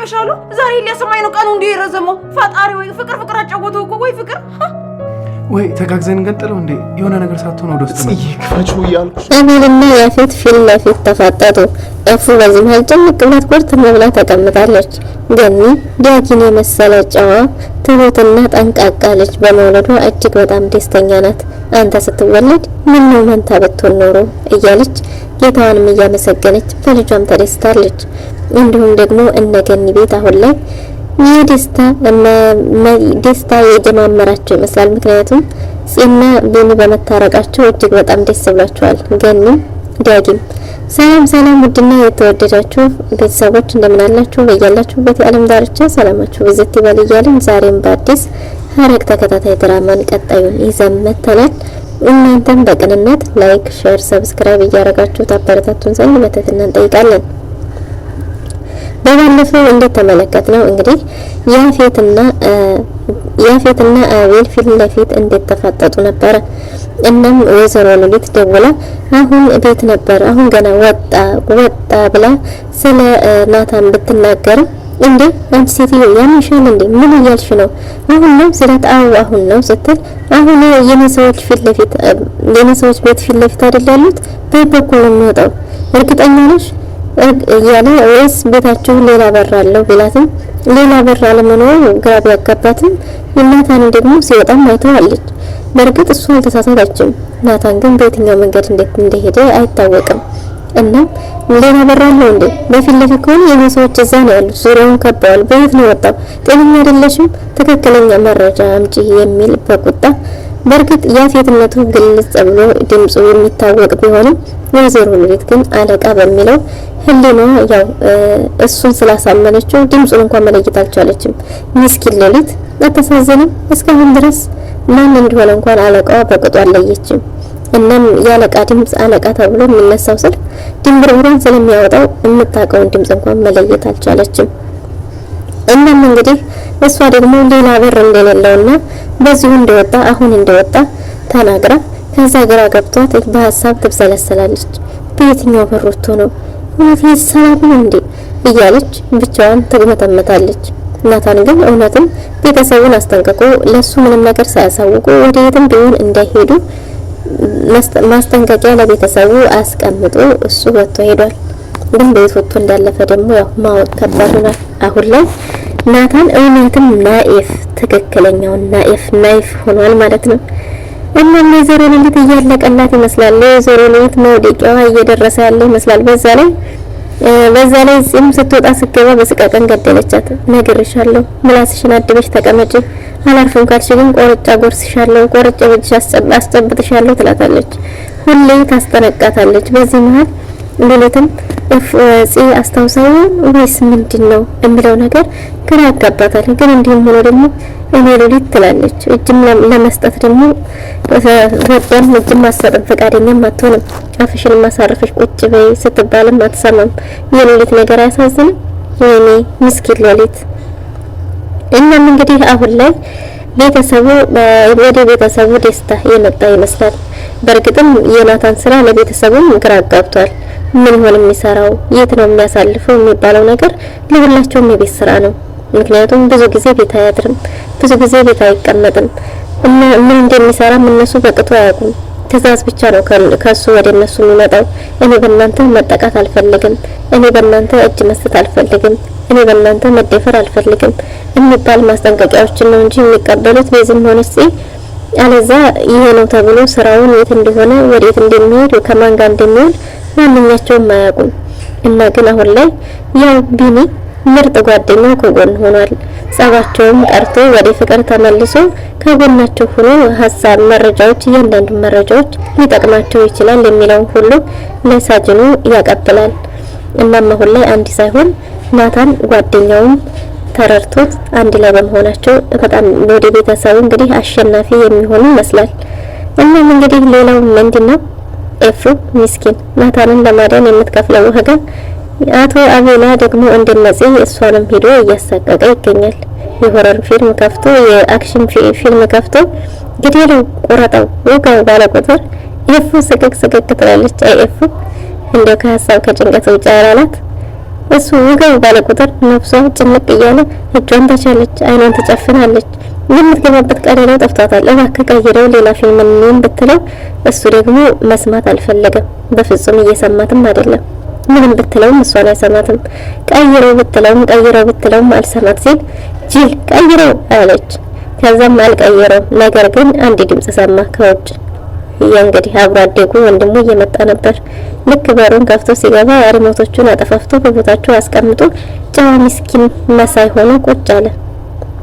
ይመሻሉ ዛሬ ሊያሰማኝ ነው ቀኑ እንዴ ረዘመው ፈጣሪ ወይ ፍቅር ፍቅር አጫወተው እኮ ወይ ፍቅር ወይ ተጋግዘን እንቀጥለው እንዴ የሆነ ነገር ሳትሆን ወደ ውስጥ ነው ይክፋቹ ያልኩሽ አቤልና ያፌት ፊት ለፊት ተፋጠጡ እፉ በዚህ መሃል ጭምቅ ብላት ቁርጥ መብላ ተቀምጣለች ገኒ ዳጊን የመሰለ ጨዋ ትሁትና ጠንቃቃ ልጅ በመውለዷ እጅግ በጣም ደስተኛ ናት አንተ ስትወለድ ምን ነው መንታ ብትሆን ኖሮ እያለች ጌታዋንም እያመሰገነች በልጇም ተደስታለች እንዲሁም ደግሞ እነገኒ ቤት አሁን ላይ ደስታ የጀማመራቸው ይመስላል ምክንያቱም ጽና ቢኒ በመታረቃቸው እጅግ በጣም ደስ ብሏቸዋል ገኒም ዳጊም ሰላም ውድና የተወደዳችሁ ቤተሰቦች እንደምን አላችሁ በያላችሁበት የዓለም ዳርቻ ሰላማችሁ በዘት ይበል እያልን ዛሬም በአዲስ ሐረግ ተከታታይ ድራማን ቀጣዩን ይዘን መጥተናል እናንተም በቅንነት ላይክ ሼር ሰብስክራይብ እያደረጋችሁ ታበረታቱን ዘንድ በትህትና እንጠይቃለን በባለፈው እንደተመለከትነው እንግዲህ ያፌትና አቤል ፊት ለፊት እንደተፋጠጡ ነበር እናም ወይዘሮ ሉሊት ደውላ አሁን ቤት ነበር አሁን ገና ወጣ ብላ ስለ ናታን ብትናገር እንዴ አንቺ ሴትዮ ያምሻል እንዴ ምን እያልሽ ነው አሁን ነው ስለት አሁን ነው ስትል አሁን የነሰዎች ቤት ፊት ለፊት አይደል ያሉት በበኩል ነው የሚወጣው እርግጠኛ ነሽ እያለ ወይስ ቤታችሁ ሌላ በር አለው ቢላትም ሌላ በር አለመኖሩ ግራ ቢያጋባትም ናታን ደግሞ ሲወጣም አይተዋለች በርግጥ እሱ አልተሳሳተችም ናታን ግን በየትኛው መንገድ እንደሄደ አይታወቅም እና ሌላ በር አለው እንዴ በፊት ለፊት ከሆነ የሰዎች እዛ ነው ያሉት ዙሪያውን ከበዋል በየት ነው ወጣው ጤነኛ አይደለሽም ትክክለኛ መረጃ አምጪ የሚል በቁጣ በርግጥ ያፌትነቱ ግልጽ ብሎ ድምጹ የሚታወቅ ቢሆንም ወይዘሮ ሉሊት ግን አለቃ በሚለው ህሊና ያው እሱን ስላሳመነችው ድምጹን እንኳን መለየት አልቻለችም ምስኪን ሉሊት አተሳዘነም እስካሁን ድረስ ማን እንደሆነ እንኳን አለቃዋ በቅጡ አልለየችም እናም ያለቃ ድምጽ አለቃ ተብሎ የሚነሳው ስል ድንብርብሩን ስለሚያወጣው የምታውቀውን ድምጽ እንኳን መለየት አልቻለችም እናም እንግዲህ እሷ ደግሞ ሌላ በር እንደሌለውና በዚሁ እንደወጣ ተናግራ ከዛ ግራ ገብቷት በሐሳብ ትብሰለሰላለች በየትኛው በር ወጥቶ ነው ወይስ ሰላም እንዴ እያለች ብቻዋን ትግመተመታለች ናታን ግን እውነትም ቤተሰቡን አስጠንቅቆ ለሱ ምንም ነገር ሳያሳውቁ ወደ የትም ቢሆን እንዳይሄዱ ማስጠንቀቂያ ለቤተሰቡ አስቀምጦ እሱ ወጥቶ ሄዷል ግን ቤት ወጥቶ እንዳለፈ ደግሞ ያው ማወቅ ከባድ ነው አሁን ላይ ናታን እውነትም ናኢፍ ትክክለኛው ናኢፍ ሆኗል ማለት ነው እና ወይዘሮ ሉሊት እያለቀላት ይመስላል ወይዘሮ ሉሊት መውደቂያዋ እየደረሰ ያለ ይመስላል በዛ ላይ ጽም ስትወጣ ስገባ በስቃቀን ገደለቻት ነግሬሻለሁ ምላስሽን አድበሽ ተቀመጪ አላርፍም ካልሽ ግን ቆርጫ ጎርስሻለሁ ቆርጬ በጅሽ አስጨብጥሻለሁ ትላታለች ሁሌ ታስጠነቃታለች በዚህ መሃል ሉሊትም አስታውሳው ወይስ ምንድነው የሚለው ነገር ግራ ያጋባታል ግን እንዲህም ሆኖ ደግሞ እኔ ሉሊት ትላለች እጅም ለመስጠት ደግሞ ወጣን እጅም ማሰጠት ፈቃደኛም አትሆንም አፍሽን ማሳረፈሽ ቁጭ በይ ስትባልም አትሰማም የሉሊት ነገር ያሳዝናል ወይኔ ምስኪን ሉሊት እናም እንግዲህ አሁን ላይ ቤተሰቡ ደስታ የመጣ ይመስላል በርግጥም የናታን ስራ ለቤተሰቡም ግራ አጋብቷል ምን ሆነ የሚሰራው የት ነው የሚያሳልፈው የሚባለው ነገር ለሁላቸውም የቤት ስራ ነው ምክንያቱም ብዙ ጊዜ ቤት አያድርም ብዙ ጊዜ ቤት አይቀመጥም እና ምን እንደሚሰራ እነሱ በቅጡ አያውቁም ትዕዛዝ ብቻ ነው ከሱ ወደ እነሱ የሚመጣው እኔ በእናንተ መጠቃት አልፈልግም እኔ በእናንተ እጅ መስጠት አልፈልግም እኔ በእናንተ መደፈር አልፈልግም የሚባል ማስጠንቀቂያዎችን ነው እንጂ የሚቀበሉት በዚህም ሆነስ አለዛ ይሄ ነው ተብሎ ስራውን የት እንደሆነ ወዴት እንደሚሄድ ከማን ጋር እንደሚውል ማንኛቸውም አያውቁም እና ግን አሁን ላይ ያው ቢኒ ምርጥ ጓደኛ ከጎን ሆኗል ጸባቸውም ቀርቶ ወደ ፍቅር ተመልሶ ከጎናቸው ሆኖ ሐሳብ እያንዳንዱ መረጃዎች ሊጠቅማቸው ይችላል የሚለው ሁሉ ለሳጅኑ ያቀብላል እናም አሁን ላይ አንድ ሳይሆን ናታን ጓደኛውም ተረርቶት አንድ ላይ በመሆናቸው በጣም ወደ ቤተሰቡ እንግዲህ አሸናፊ የሚሆኑ ይመስላል እናም እንግዲህ ሌላው ምንድነው ኤፍሩ ምስኪን ናታንን ለማዳን የምትከፍለው ዋጋ አቶ አቤላ ደግሞ እንደነጽ እሷንም ሄዶ እያሳቀቀ ይገኛል የሆረር ፊልም ከፍቶ የአክሽን ፊልም ከፍቶ ግዴለው ቆራጣው ወጋው ባለ ቁጥር ኤፉ ስቅቅ ትላለች ኤፉ እንደው ከሐሳብ ከጭንቀት ውጭ ያላላት እሱ ወገብ ባለ ቁጥር ነፍሷ ጭንቅ እያለ እጇን ታቻለች፣ አይኗን ትጨፍናለች። የምትገባበት ቀዳዳው ጠፍቷታል። እባክህ ቀይረው ሌላ ፊልም እንየም ብትለው እሱ ደግሞ መስማት አልፈለገም። በፍጹም እየሰማትም አይደለም። ምንም ብትለውም እሷን አይሰማትም። ቀይረው ብትለውም አልሰማት ሲል ጅል ቀይረው አለች። ከዛም አልቀይረው። ነገር ግን አንድ ድምጽ ሰማ ከውጭ። እንግዲህ አብሮ አደጉ ወንድሙ እየመጣ ነበር። ልክ በሩን ከፍቶ ሲገባ ሪሞቶቹን አጠፋፍቶ በቦታቸው አስቀምጦ ጨዋ ምስኪን መሳይ ሆኖ ቁጭ አለ።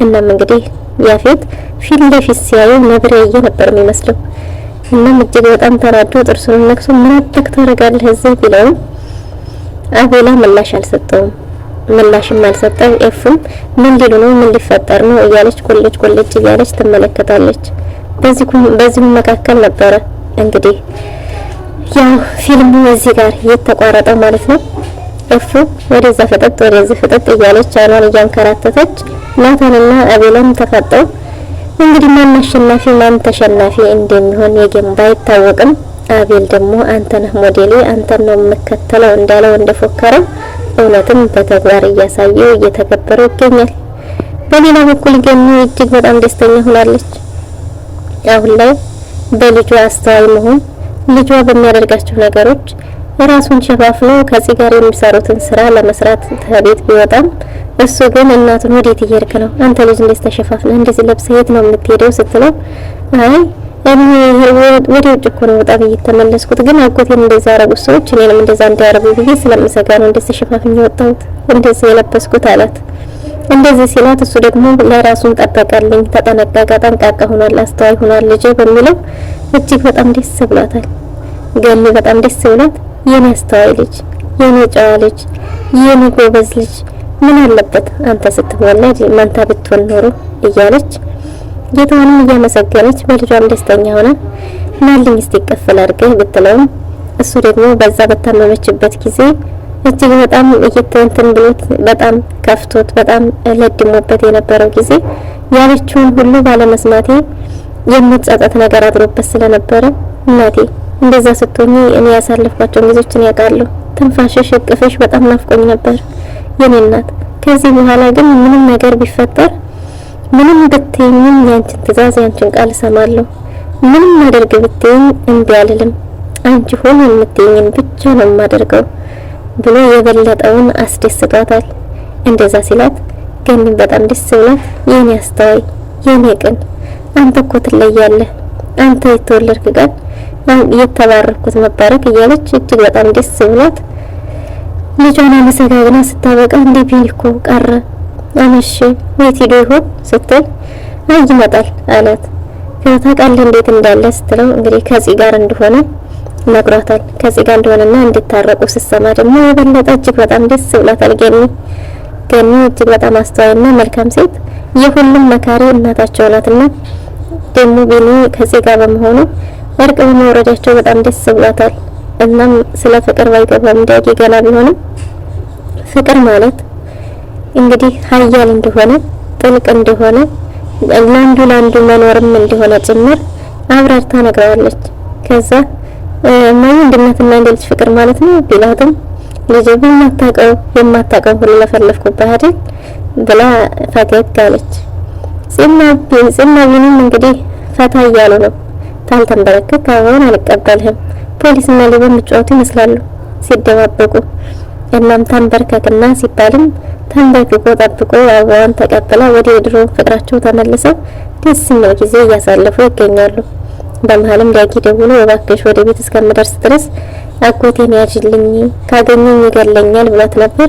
እናም እንግዲህ ያፌት ፊት ለፊት ሲያዩ ነብር ያየ ነበር የሚመስለው። እናም እጅግ በጣም ተናዶ ጥርሱን ነክሶ ምን አደረክ ታረጋለህ እዚህ ቢለው አቤላ ምላሽም አልሰጠው። ኤፍም ምን ሊሉ ነው ምን ሊፈጠር ነው እያለች ቆለጭ እያለች ትመለከታለች። በዚሁ መካከል ነበረ እንግዲህ ያው ፊልሙ እዚህ ጋር የተቋረጠው ማለት ነው። ኤፉ ወደዛ ፈጠጥ ወደዚህ ፈጠጥ እያለች አይኗን እያንከራተተች ናታንና አቤላም ተፋጠው እንግዲህ ማን አሸናፊ ማን ተሸናፊ እንደሚሆን የጌም ባይታወቅም አቤል ደግሞ አንተ ነህ ሞዴሌ አንተን ነው የምከተለው እንዳለው እንደፎከረው እውነትም በተግባር እያሳየው እየተከበረው ይገኛል። በሌላ በኩል ገኒ እጅግ በጣም ደስተኛ ሆናለች። አሁን ላይ በልጇ አስተዋይ መሆን ልጇ በሚያደርጋቸው ነገሮች ራሱን ሸፋፍኖ ከዚህ ጋር የሚሰሩትን ስራ ለመስራት ከቤት ቢወጣም እሱ ግን እናቱን ወዴት እየሄድክ ነው አንተ ልጅ እንዴት ተሸፋፍነህ እንደዚህ ለብሰህ የት ነው የምትሄደው ስትለው አይ እኔ ወደ ውጭ እኮ ነው ወጣ ብዬ ተመለስኩት ግን አጎቴን እንደዛ ያረጉት ሰዎች እኔንም እንደዛ እንዳያረጉ ብዬ ስለምሰጋ ነው እንደዚህ ተሸፋፍኜ ወጣሁት እንደዚህ የለበስኩት አላት። እንደዚህ ሲላት እሱ ደግሞ ለራሱን ጠበቀልኝ ተጠነቀቀ ጠንቃቃ ሆኗል አስተዋይ ሆኗል ልጅ በሚለው እጅግ በጣም ደስ ብሏታል። ገኒ በጣም ደስ ብሏት የኔ አስተዋይ ልጅ የኔ ጨዋ ልጅ የኔ ጎበዝ ልጅ ምን አለበት አንተ ስትወለድ መንታ ብትሆን ኖሮ እያለች ጌታውንም እያመሰገነች በልጇም ደስተኛ ሆና ማልኝ እስቲ ይከፈል አድርገህ ብትለውም እሱ ደግሞ በዛ በታመመችበት ጊዜ እጅግ በጣም እየተንተን ብሎት በጣም ከፍቶት በጣም ለድሞበት የነበረው ጊዜ ያለችውን ሁሉ ባለመስማቴ የምትጸጸት ነገር አድሮበት ስለነበረ እናቴ እንደዛ ስትሆኚ እኔ ያሳለፍኳቸው ጊዜዎችን ያውቃለሁ ትንፋሽሽ እቅፍሽ በጣም ናፍቆኝ ነበር የኔ እናት ከዚህ በኋላ ግን ምንም ነገር ቢፈጠር ምንም ብትይኝም ያንቺን ትእዛዝ ያንቺን ቃል ሰማለሁ ምንም ማድረግ ብትይኝ እንቢ አልልም አንቺ ሆነ የምትይኝን ብቻ ነው የማደርገው ብሎ የበለጠውን አስደስቷታል። እንደዛ ሲላት ግን በጣም ደስ ብሏት የኔ አስተዋይ የኔ ቅን አንተ እኮ ትለያለህ አንተ የተወለድክ ቀን የተባረኩት መባረክ እያለች እጅግ በጣም ደስ ብሏት ልጇን አመሰጋግና ስታበቃ እንደ ቢልኮ ቀረ አመሽ ወይት ሄዶ ይሆን ስትል አይ ይመጣል አላት። ከታቃለ እንዴት እንዳለ ስትለው እንግዲህ ከዚህ ጋር እንደሆነ ነግሯታል። ከዚህ ጋር እንደሆነና እንድታረቁ ሲሰማ ደግሞ የበለጠ እጅግ በጣም ደስ ብሏታል። ገኒ እጅግ በጣም አስተዋይና መልካም ሴት የሁሉም መካሪ እናታቸው ናትና ደግሞ ቢኒ ከዚህ ጋር በመሆኑ እርቅ በመውረዳቸው በጣም ደስ ብሏታል። እናም ስለ ፍቅር ባይገባም ዳጊ ገና ቢሆንም ፍቅር ማለት እንግዲህ ኃያል እንደሆነ ጥልቅ እንደሆነ ለአንዱ መኖርም እንደሆነ ጭምር አብራርታ ነግረዋለች። ከዛ ማን እንደናትና እንደልጅ ፍቅር ማለት ነው ቢላትም ልጅ የማታውቀው ሁሉ ለፈለፍኩበት አይደል ብላ ፈገግ አለች። ጽና ቢኒም እንግዲህ ፈታ እያሉ ነው። ታልተንበረከክ አሁን አልቀበልህም ፖሊስና ሌባ ምጫወቱ ይመስላሉ ሲደባበቁ እናም ተንበርከክና ሲባልም ተንበርክኮ ጠብቆ አበባን ተቀበላ ወደ ድሮ ፍቅራቸው ተመልሰው ደስ የሚል ጊዜ እያሳለፉ ይገኛሉ። በመሀልም ዳጊ ደውሎ እባክሽ ወደ ቤት እስከምደርስ ድረስ አጎቴን ያጅልኝ ካገኘኝ ይገለኛል ብሏት ነበር።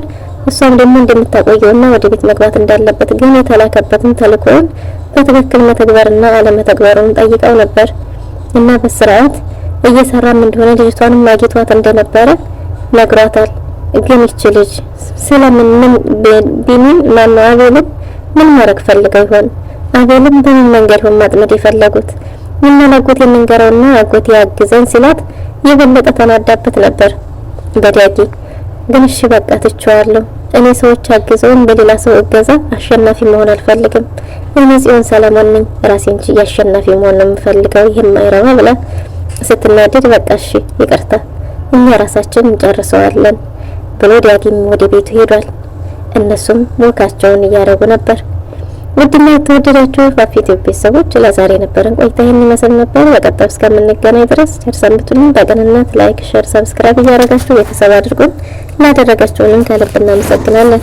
እሷም ደግሞ እንደምታቆየውና ወደ ቤት መግባት እንዳለበት ግን የተላከበትን ተልእኮውን በትክክል መተግበርና አለመተግበሩን ጠይቀው ነበር እና በስርዓት እየሰራም እንደሆነ ልጅቷንም ማግኘቷት እንደነበረ ነግሯታል። ግን እቺ ልጅ ስለምን ቢኒን ማነው አቤልን ምን ማድረግ ፈልገው ይሆን? አቤልን በምን መንገድ ሆነ ማጥመድ የፈለጉት? ምን ለአጎቴ የምንገረውና አጎቴ ያግዘን ሲላት የበለጠ ተናዳበት ነበር በዳጊ። ግን እሺ በቃ ትቼዋለሁ እኔ ሰዎች አግዘውን በሌላ ሰው እገዛ አሸናፊ መሆን አልፈልግም እኔ ጽዮን ሰላማን ነኝ ራሴን ችዬ አሸናፊ መሆን ነው የምፈልገው የማይረባ ብላ ስትናደድ በቃ እሺ ይቅርታ እኛ ራሳችን እንጨርሰዋለን ብሎ ዳጊም ወደ ቤቱ ሄዷል። እነሱም ወካቸውን እያደረጉ ነበር። ውድና የተወደዳችሁ ፋፊት ቤተሰቦች ለዛሬ ነበረን ቆይታ ይህን ይመስል ነበር። በቀጣዩ እስከምንገናኝ ድረስ ቸር ሰንብቱልኝ። በቅንነት ላይክ፣ ሼር፣ ሰብስክራይብ እያደረጋችሁ ቤተሰብ አድርጉን። ላደረጋችሁልን ከልብ እናመሰግናለን።